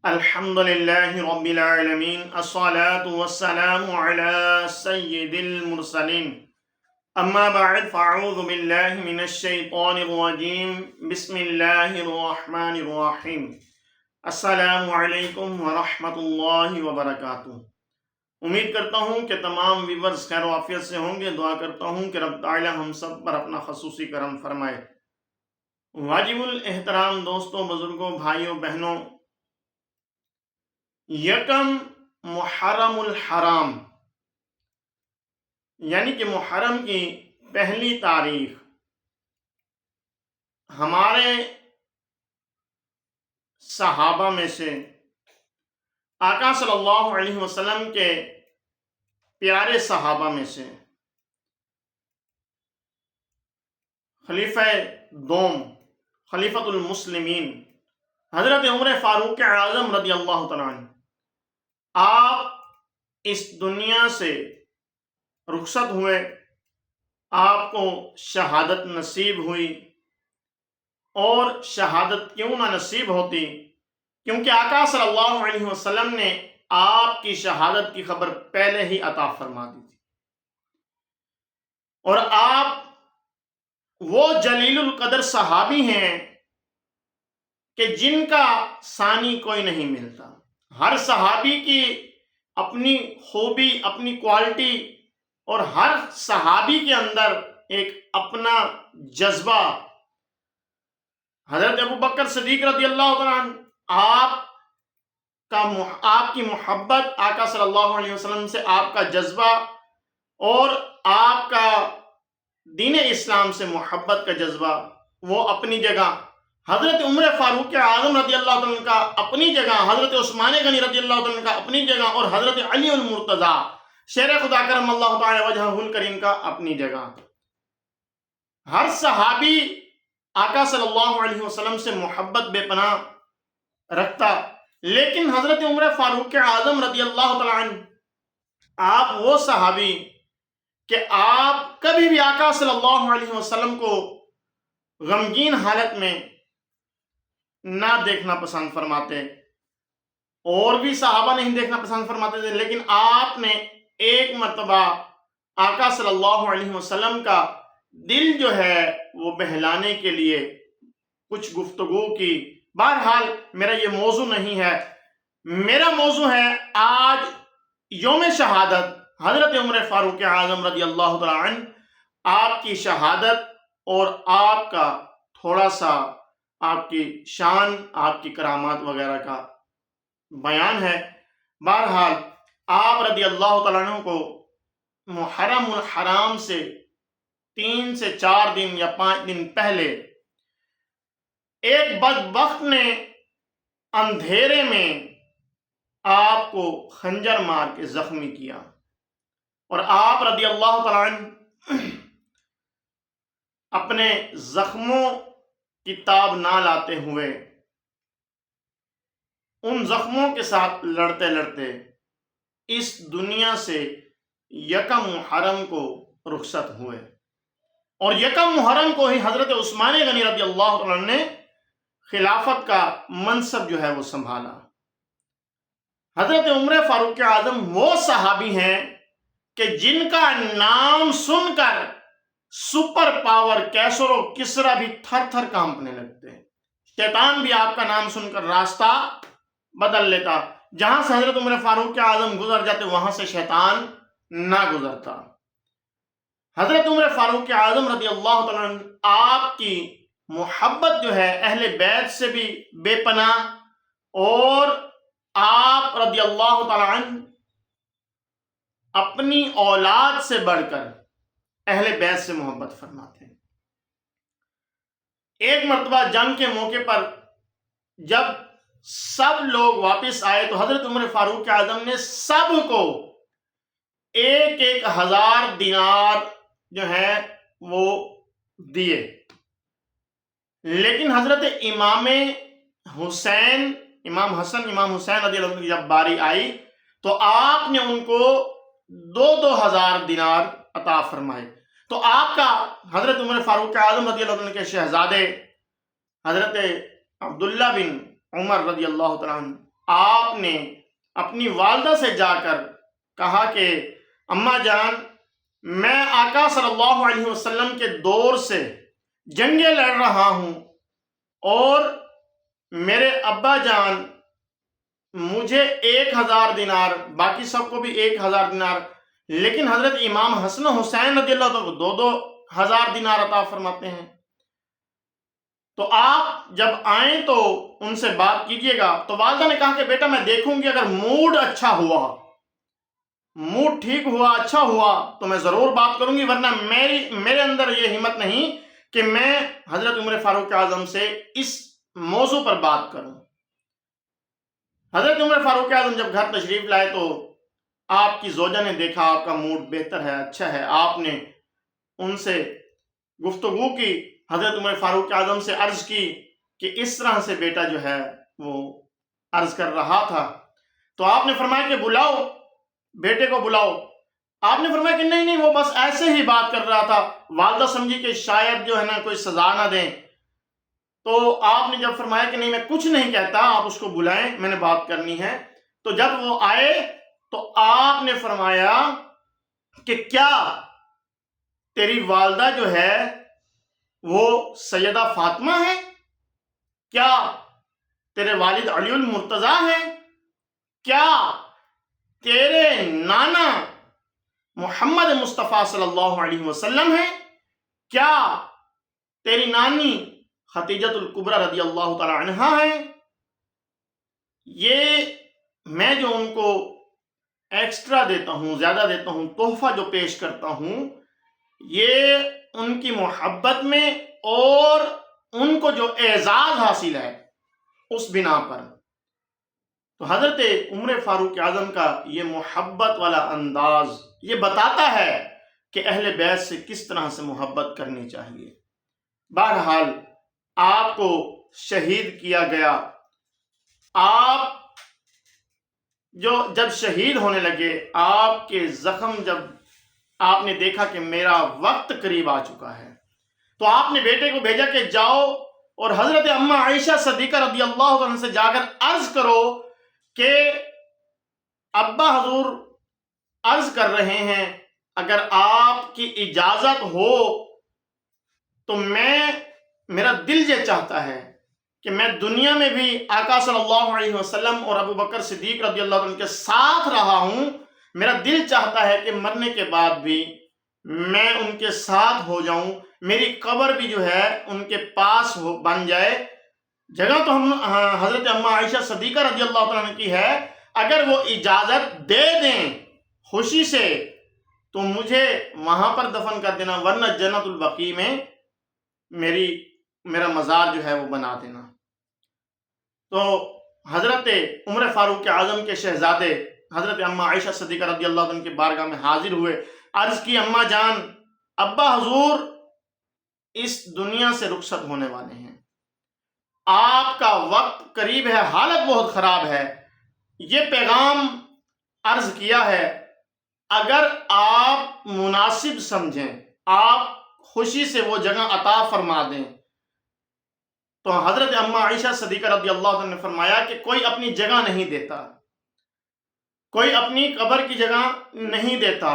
الحمد لله رب العالمين الصلاة والسلام على سيد المرسلين أما بعد فأعوذ بالله من الشيطان الرجيم بسم الله الرحمن الرحيم السلام علیکم ورحمۃ اللہ وبرکاتہ۔ امید کرتا ہوں کہ تمام ویورز خیر و عافیت سے ہوں گے۔ دعا کرتا ہوں کہ رب تعالی ہم سب پر اپنا خصوصی کرم فرمائے۔ واجب الاحترام دوستوں، بزرگوں، بھائیوں، بہنوں، یکم محرم الحرام یعنی کہ محرم کی پہلی تاریخ ہمارے صحابہ میں سے آقا صلی اللہ علیہ وسلم کے پیارے صحابہ میں سے خلیفہ دوم، خلیفۃ المسلمین حضرت عمر فاروق اعظم رضی اللہ تعالیٰ عنہ، آپ اس دنیا سے رخصت ہوئے، آپ کو شہادت نصیب ہوئی۔ اور شہادت کیوں نہ نصیب ہوتی؟ کیونکہ آقا صلی اللہ علیہ وسلم نے آپ کی شہادت کی خبر پہلے ہی عطا فرما دی تھی، اور آپ وہ جلیل القدر صحابی ہیں کہ جن کا ثانی کوئی نہیں ملتا۔ ہر صحابی کی اپنی خوبی، اپنی کوالٹی، اور ہر صحابی کے اندر ایک اپنا جذبہ۔ حضرت ابو بکر صدیق رضی اللہ عنہ، آپ کی محبت، آقا صلی اللہ علیہ وسلم سے آپ کا جذبہ، اور آپ کا دین اسلام سے محبت کا جذبہ، وہ اپنی جگہ۔ حضرت عمر فاروق اعظم رضی اللہ عنہ کا اپنی جگہ، حضرت عثمان غنی رضی اللہ عنہ کا اپنی جگہ، اور حضرت علی المرتضیٰ شیر خدا کرم اللہ تعالی وجہہ الکریم کا اپنی جگہ۔ ہر صحابی آقا صلی اللہ علیہ وسلم سے محبت بے پناہ رکھتا، لیکن حضرت عمر فاروق اعظم رضی اللہ تعالی عنہ، آپ وہ صحابی کہ آپ کبھی بھی آقا صلی اللہ علیہ وسلم کو غمگین حالت میں نہ دیکھنا پسند فرماتے، اور بھی صحابہ نہیں دیکھنا پسند فرماتے تھے، لیکن آپ نے ایک مرتبہ آقا صلی اللہ علیہ وسلم کا دل جو ہے وہ بہلانے کے لیے کچھ گفتگو کی۔ بہرحال میرا یہ موضوع نہیں ہے، میرا موضوع ہے آج یوم شہادت حضرت عمر فاروق اعظم رضی اللہ تعالی عنہ، آپ کی شہادت اور آپ کا تھوڑا سا آپ کی شان، آپ کی کرامات وغیرہ کا بیان ہے۔ بہرحال آپ رضی اللہ تعالیٰ عنہ کو محرم الحرام سے 3 سے 4 دن یا 5 دن پہلے ایک بدبخت نے اندھیرے میں آپ کو خنجر مار کے زخمی کیا، اور آپ رضی اللہ تعالیٰ عنہ اپنے زخموں کی تاب نہ لاتے ہوئے ان زخموں کے ساتھ لڑتے لڑتے اس دنیا سے یکم محرم کو رخصت ہوئے، اور یکم محرم کو ہی حضرت عثمان غنی رضی اللہ عنہ نے خلافت کا منصب جو ہے وہ سنبھالا۔ حضرت عمر فاروق اعظم وہ صحابی ہیں کہ جن کا نام سن کر سپر پاور کیسر و کسرا بھی تھر تھر کانپنے لگتے ہیں۔ شیطان بھی آپ کا نام سن کر راستہ بدل لیتا، جہاں سے حضرت عمر فاروق اعظم گزر جاتے وہاں سے شیطان نہ گزرتا۔ حضرت عمر فاروق اعظم رضی اللہ تعالیٰ عنہ، آپ کی محبت جو ہے اہل بیت سے بھی بے پناہ، اور آپ رضی اللہ تعالیٰ عنہ اپنی اولاد سے بڑھ کر اہل بیت سے محبت فرماتے ہیں۔ ایک مرتبہ جنگ کے موقع پر جب سب لوگ واپس آئے تو حضرت عمر فاروق اعظم نے سب کو 1,000 دینار جو ہے وہ دیے، لیکن حضرت امام حسین، امام حسن، امام حسین رضی اللہ عنہ کی جب باری آئی تو آپ نے ان کو 2,000 دینار عطا فرمائے۔ تو آپ کا حضرت عمر فاروق اعظم رضی اللہ عنہ کے شہزادے حضرت عبداللہ بن عمر رضی اللہ تعالیٰ عنہ، آپ نے اپنی والدہ سے جا کر کہا کہ اماں جان، میں آقا صلی اللہ علیہ وسلم کے دور سے جنگیں لڑ رہا ہوں اور میرے ابا جان مجھے 1000 دینار، باقی سب کو بھی 1000 دینار، لیکن حضرت امام حسن و حسین رضی اللہ عنہ کو 2000 دینار عطا فرماتے ہیں۔ تو آپ جب آئیں تو ان سے بات کیجئے گا۔ تو والدہ نے کہا کہ بیٹا میں دیکھوں گی، اگر موڈ اچھا ہوا، موڈ ٹھیک ہوا، اچھا ہوا تو میں ضرور بات کروں گی، ورنہ میرے اندر یہ ہمت نہیں کہ میں حضرت عمر فاروق اعظم سے اس موضوع پر بات کروں۔ حضرت عمر فاروق اعظم جب گھر تشریف لائے تو آپ کی زوجہ نے دیکھا آپ کا موڈ بہتر ہے، اچھا ہے، آپ نے ان سے گفتگو کی، حضرت عمر فاروق اعظم سے عرض کی کہ اس طرح سے بیٹا جو ہے وہ عرض کر رہا تھا۔ تو آپ نے فرمایا کہ بلاؤ، بیٹے کو بلاؤ۔ آپ نے فرمایا کہ نہیں وہ بس ایسے ہی بات کر رہا تھا۔ والدہ سمجھی کہ شاید جو ہے نا کوئی سزا نہ دیں، تو آپ نے جب فرمایا کہ نہیں میں کچھ نہیں کہتا، آپ اس کو بلائیں، میں نے بات کرنی ہے۔ تو جب وہ آئے تو آپ نے فرمایا کہ کیا تیری والدہ جو ہے وہ سیدہ فاطمہ ہے؟ کیا تیرے والد علی المرتضیٰ ہیں؟ کیا تیرے نانا محمد مصطفیٰ صلی اللہ علیہ وسلم ہیں؟ کیا تیری نانی خدیجۃ الکبریٰ رضی اللہ تعالی عنہا ہیں؟ یہ میں جو ان کو ایکسٹرا دیتا ہوں، زیادہ دیتا ہوں، تحفہ جو پیش کرتا ہوں، یہ ان کی محبت میں اور ان کو جو اعزاز حاصل ہے اس بنا پر۔ تو حضرت عمر فاروق اعظم کا یہ محبت والا انداز یہ بتاتا ہے کہ اہل بیت سے کس طرح سے محبت کرنی چاہیے۔ بہرحال آپ کو شہید کیا گیا۔ آپ جب شہید ہونے لگے، آپ کے زخم جب آپ نے دیکھا کہ میرا وقت قریب آ چکا ہے، تو آپ نے بیٹے کو بھیجا کہ جاؤ اور حضرت اماں عائشہ صدیقہ رضی اللہ عنہ سے جا کر عرض کرو کہ ابا حضور عرض کر رہے ہیں اگر آپ کی اجازت ہو تو میرا دل یہ چاہتا ہے کہ میں دنیا میں بھی آقا صلی اللہ علیہ وسلم اور ابو بکر صدیق رضی اللہ عنہ کے ساتھ رہا ہوں، میرا دل چاہتا ہے کہ مرنے کے بعد بھی میں ان کے ساتھ ہو جاؤں، میری قبر بھی جو ہے ان کے پاس بن جائے۔ جگہ تو حضرت اماں عائشہ صدیقہ رضی اللہ عنہ کی ہے، اگر وہ اجازت دے دیں خوشی سے تو مجھے وہاں پر دفن کر دینا، ورنہ جنت البقیع میں میرا مزار جو ہے وہ بنا دینا۔ تو حضرت عمر فاروق اعظم کے شہزادے حضرت اماں عائشہ صدیقہ رضی اللہ عنہ کی بارگاہ میں حاضر ہوئے، عرض کی اماں جان، ابا حضور اس دنیا سے رخصت ہونے والے ہیں، آپ کا وقت قریب ہے، حالت بہت خراب ہے، یہ پیغام عرض کیا ہے، اگر آپ مناسب سمجھیں، آپ خوشی سے وہ جگہ عطا فرما دیں۔ تو حضرت اماں عائشہ صدیقہ رضی اللہ عنہ نے فرمایا کہ کوئی اپنی جگہ نہیں دیتا، کوئی اپنی قبر کی جگہ نہیں دیتا،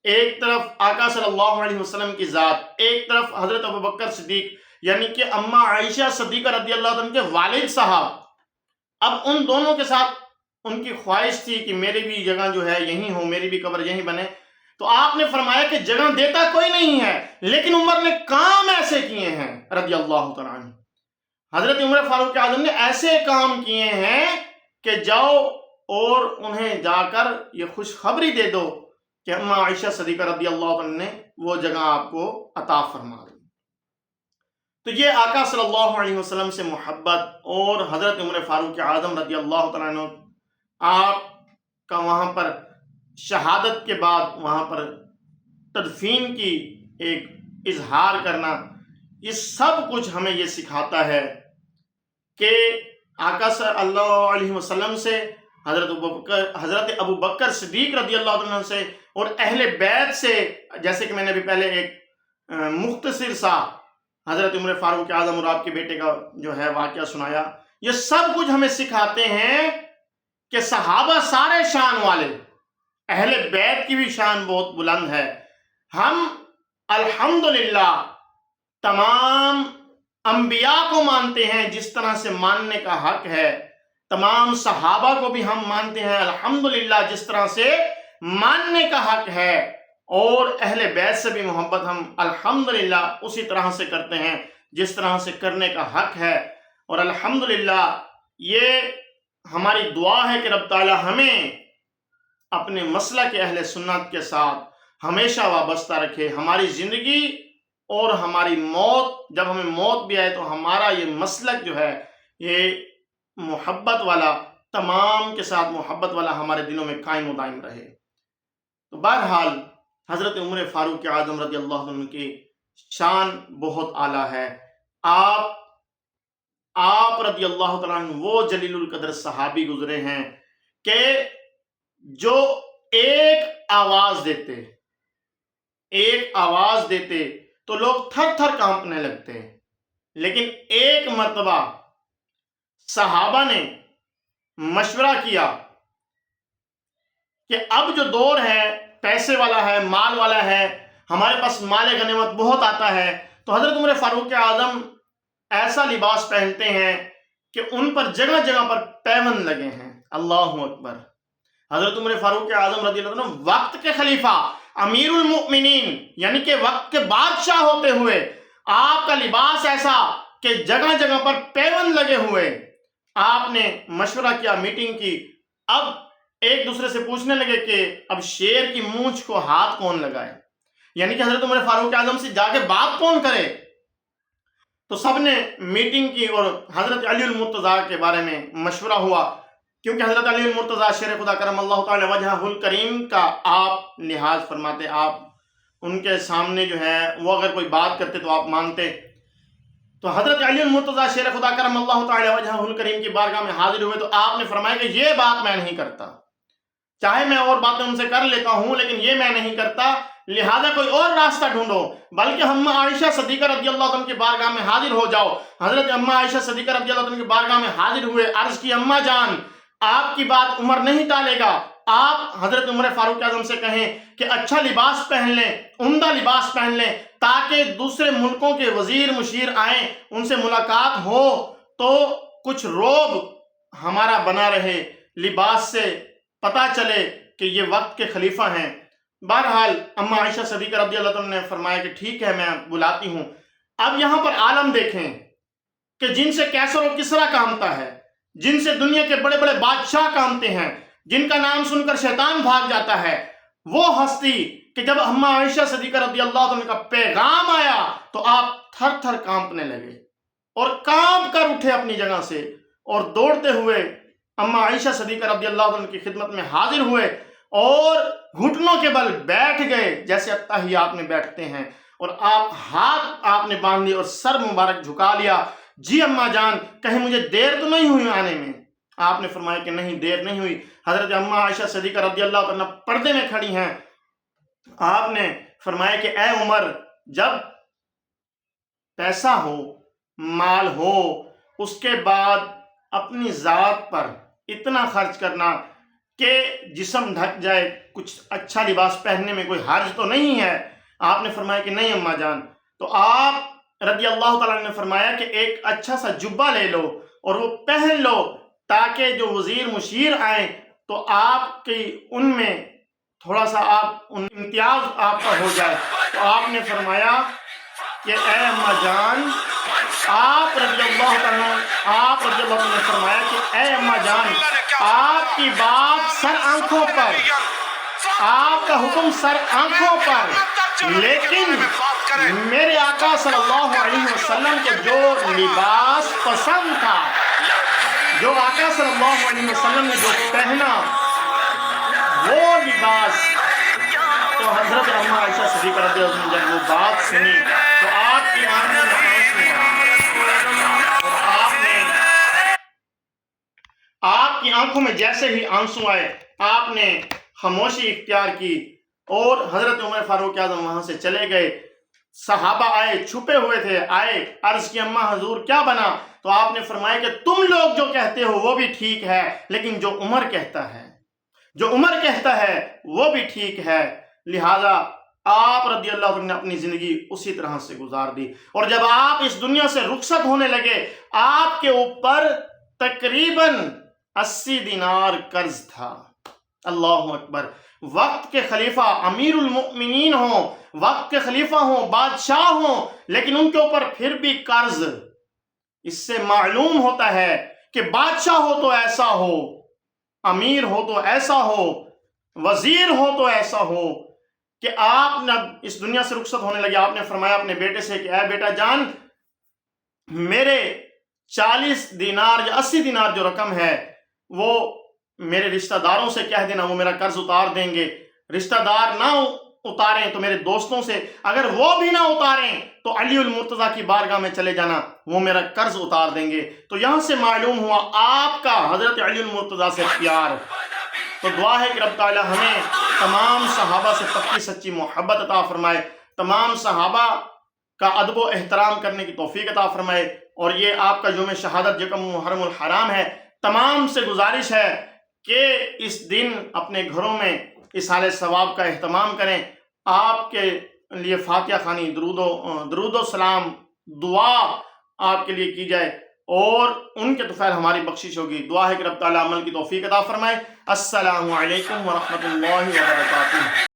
ایک طرف آقا صلی اللہ علیہ وسلم کی ذات، ایک طرف حضرت ابو بکر صدیق، یعنی کہ اماں عائشہ صدیقہ رضی اللہ عنہ کے والد صاحب۔ اب ان دونوں کے ساتھ ان کی خواہش تھی کہ میری بھی جگہ جو ہے یہیں ہو، میری بھی قبر یہیں بنے۔ تو آپ نے فرمایا کہ جگہ دیتا کوئی نہیں ہے، لیکن عمر نے کام ایسے کیے ہیں رضی اللہ تعالیٰ عنہ، حضرت عمر فاروق اعظم نے ایسے کام کیے ہیں کہ جاؤ اور انہیں جا کر یہ خوشخبری دے دو کہ اماں عائشہ صدیقہ رضی اللہ عنہ نے وہ جگہ آپ کو عطا فرما دی۔ تو یہ آقا صلی اللہ علیہ وسلم سے محبت اور حضرت عمر فاروق اعظم رضی اللہ تعالیٰ عنہ آپ کا وہاں پر شہادت کے بعد وہاں پر تدفین کی ایک اظہار کرنا، یہ سب کچھ ہمیں یہ سکھاتا ہے کہ آقا صلی اللہ علیہ وسلم سے، حضرت ابو بکر صدیق رضی اللہ عنہ سے اور اہل بیت سے، جیسے کہ میں نے ابھی پہلے ایک مختصر سا حضرت عمر فاروق اعظم اور آپ کے بیٹے کا جو ہے واقعہ سنایا، یہ سب کچھ ہمیں سکھاتے ہیں کہ صحابہ سارے شان والے، اہل بیت کی بھی شان بہت بلند ہے. ہم الحمدللہ تمام انبیاء کو مانتے ہیں جس طرح سے ماننے کا حق ہے، تمام صحابہ کو بھی ہم مانتے ہیں الحمدللہ جس طرح سے ماننے کا حق ہے، اور اہل بیت سے بھی محبت ہم الحمدللہ اسی طرح سے کرتے ہیں جس طرح سے کرنے کا حق ہے. اور الحمدللہ یہ ہماری دعا ہے کہ رب تعالی ہمیں اپنے مسلک اہل سنت کے ساتھ ہمیشہ وابستہ رکھے. ہماری زندگی اور ہماری موت، جب ہمیں موت بھی آئے تو ہمارا یہ مسلک جو ہے یہ محبت والا، تمام کے ساتھ محبت والا ہمارے دلوں میں قائم و دائم رہے. تو بہرحال حضرت عمر فاروق اعظم رضی اللہ عنہ کی شان بہت اعلیٰ ہے. آپ رضی اللہ تعالیٰ عنہ وہ جلیل القدر صحابی گزرے ہیں کہ جو ایک آواز دیتے تو لوگ تھر تھر کانپنے لگتے، لیکن ایک مرتبہ صحابہ نے مشورہ کیا کہ اب جو دور ہے پیسے والا ہے، مال والا ہے، ہمارے پاس مال غنیمت بہت آتا ہے، تو حضرت عمر فاروق اعظم ایسا لباس پہنتے ہیں کہ ان پر جگہ جگہ پر پیوند لگے ہیں. اللہ اکبر. حضرت عمر فاروق اعظم رضی اللہ عنہ وقت کے خلیفہ، امیر المؤمنین یعنی کہ وقت کے بادشاہ ہوتے ہوئے آپ کا لباس ایسا کہ جگہ جگہ پر پیوند لگے ہوئے. آپ نے مشورہ کیا، میٹنگ کی. اب ایک دوسرے سے پوچھنے لگے کہ اب شیر کی مونچھ کو ہاتھ کون لگائے، یعنی کہ حضرت عمر فاروق اعظم سے جا کے بات کون کرے. تو سب نے میٹنگ کی اور حضرت علی المرتضیٰ کے بارے میں مشورہ ہوا، کیونکہ حضرت علی المرتضیٰ شیر خدا کرم اللہ تعالی وجہہ الکریم کا آپ لحاظ فرماتے، آپ ان کے سامنے جو ہے وہ اگر کوئی بات کرتے تو آپ مانتے. تو حضرت علی المرتضیٰ شیر خدا کرم اللہ تعالی وجہہ الکریم کی بارگاہ میں حاضر ہوئے تو آپ نے فرمایا کہ یہ بات میں نہیں کرتا، چاہے میں اور باتیں ان سے کر لیتا ہوں لیکن یہ میں نہیں کرتا، لہذا کوئی اور راستہ ڈھونڈو، بلکہ اماں عائشہ صدیقہ رضی اللہ عنہ کی بارگاہ میں حاضر ہو جاؤ. حضرت اماں عائشہ صدیقہ رضی اللہ عنہ کی بارگاہ میں حاضر ہوئے، عرض کی اماں جان آپ کی بات عمر نہیں ٹالے گا، آپ حضرت عمر فاروق اعظم سے کہیں کہ اچھا لباس پہن لیں، عمدہ لباس پہن لیں، تاکہ دوسرے ملکوں کے وزیر مشیر آئیں، ان سے ملاقات ہو تو کچھ روب ہمارا بنا رہے، لباس سے پتہ چلے کہ یہ وقت کے خلیفہ ہیں. بہرحال اماں عائشہ صدیقہ رضی اللہ عنہ نے فرمایا کہ ٹھیک ہے میں بلاتی ہوں. اب یہاں پر عالم دیکھیں کہ جن سے کیسر و کسرا کامتا ہے، جن سے دنیا کے بڑے بڑے بادشاہ کامتے ہیں، جن کا نام سن کر شیطان بھاگ جاتا ہے، وہ ہستی کہ جب اماں عائشہ صدیقہ رضی اللہ عنہ کا پیغام آیا تو آپ تھر تھر کانپنے لگے اور کانپ کر اٹھے اپنی جگہ سے اور دوڑتے ہوئے اماں عائشہ صدیقہ رضی اللہ عنہ کی خدمت میں حاضر ہوئے اور گھٹنوں کے بل بیٹھ گئے جیسے اتحیات میں بیٹھتے ہیں، اور ہاتھ نے باندھ لی اور سر مبارک جھکا لیا. جی اماں جان کہیں مجھے دیر تو نہیں ہوئی آنے میں؟ آپ نے فرمایا کہ نہیں دیر نہیں ہوئی. حضرت اماں عائشہ صدیقہ رضی اللہ عنہ پردے میں کھڑی ہیں. آپ نے فرمایا کہ اے عمر، جب پیسہ ہو، مال ہو، اس کے بعد اپنی ذات پر اتنا خرچ کرنا کہ جسم ڈھک جائے، کچھ اچھا لباس پہننے میں کوئی حرج تو نہیں ہے. آپ نے فرمایا کہ نہیں اماں جان. تو آپ رضی اللہ تعالیٰ نے فرمایا کہ ایک اچھا سا جبہ لے لو اور وہ پہن لو تاکہ جو وزیر مشیر آئیں تو آپ کی ان میں تھوڑا سا امتیاز آپ کا ہو جائے. تو آپ نے فرمایا کہ اے اماں جان، آپ رضی اللہ عنہ نے فرمایا کہ اے اماں جان، آپ کی بات سر آنکھوں پر، آپ کا حکم سر آنکھوں پر، لیکن میرے آقا صلی اللہ علیہ وسلم کو جو لباس پسند تھا، جو آقا صلی اللہ علیہ وسلم نے جو پہنا وہ لباس، تو حضرت اماں عائشہ صدیقہ رضی اللہ عنہ جب وہ بات سنی تو آپ کی آنکھوں میں آنسو آئے، اور آپ کی آنکھوں میں جیسے ہی آنسو آئے آپ نے خاموشی اختیار کی اور حضرت عمر فاروق اعظم وہاں سے چلے گئے. صحابہ آئے، چھپے ہوئے تھے، آئے، عرض کی اماں حضور کیا بنا؟ تو آپ نے فرمایا کہ تم لوگ جو کہتے ہو وہ بھی ٹھیک ہے، لیکن جو عمر کہتا ہے وہ بھی ٹھیک ہے۔ لہذا آپ رضی اللہ عنہ نے اپنی زندگی اسی طرح سے گزار دی، اور جب آپ اس دنیا سے رخصت ہونے لگے آپ کے اوپر تقریباً 80 دینار قرض تھا۔ اللہ اکبر! وقت کے خلیفہ امیر المؤمنین ہوں، وقت کے خلیفہ ہوں، بادشاہ ہوں، لیکن ان کے اوپر پھر بھی قرض۔ اس سے معلوم ہوتا ہے کہ بادشاہ ہو تو ایسا ہو، امیر ہو تو ایسا ہو، وزیر ہو تو ایسا ہو کہ آپ نے اس دنیا سے رخصت ہونے لگے، آپ نے فرمایا اپنے بیٹے سے کہ اے بیٹا جان، میرے 40 دینار یا 80 دینار جو رقم ہے وہ میرے رشتہ داروں سے کہہ دینا، وہ میرا قرض اتار دیں گے۔ رشتہ دار نہ اتاریں تو میرے دوستوں سے، اگر وہ بھی نہ اتاریں تو علی المرتضیٰ کی بارگاہ میں چلے جانا، وہ میرا قرض اتار دیں گے۔ تو یہاں سے معلوم ہوا آپ کا حضرت علی المرتضیٰ سے پیار۔ تو دعا ہے کہ رب تعالی ہمیں تمام صحابہ سے پکی سچی محبت عطا فرمائے، تمام صحابہ کا ادب و احترام کرنے کی توفیق عطا فرمائے۔ اور یہ آپ کا یوم شہادت یکم محرم الحرام ہے، تمام سے گزارش ہے کہ اس دن اپنے گھروں میں اصحال ثواب کا اہتمام کریں، آپ کے لیے فاتحہ خوانی، درود و سلام، دعا آپ کے لیے کی جائے، اور ان کے طفیل ہماری بخشش ہوگی۔ دعا ہے کہ رب تعالی عمل کی توفیق عطا فرمائے۔ السلام علیکم ورحمۃ اللہ وبرکاتہ۔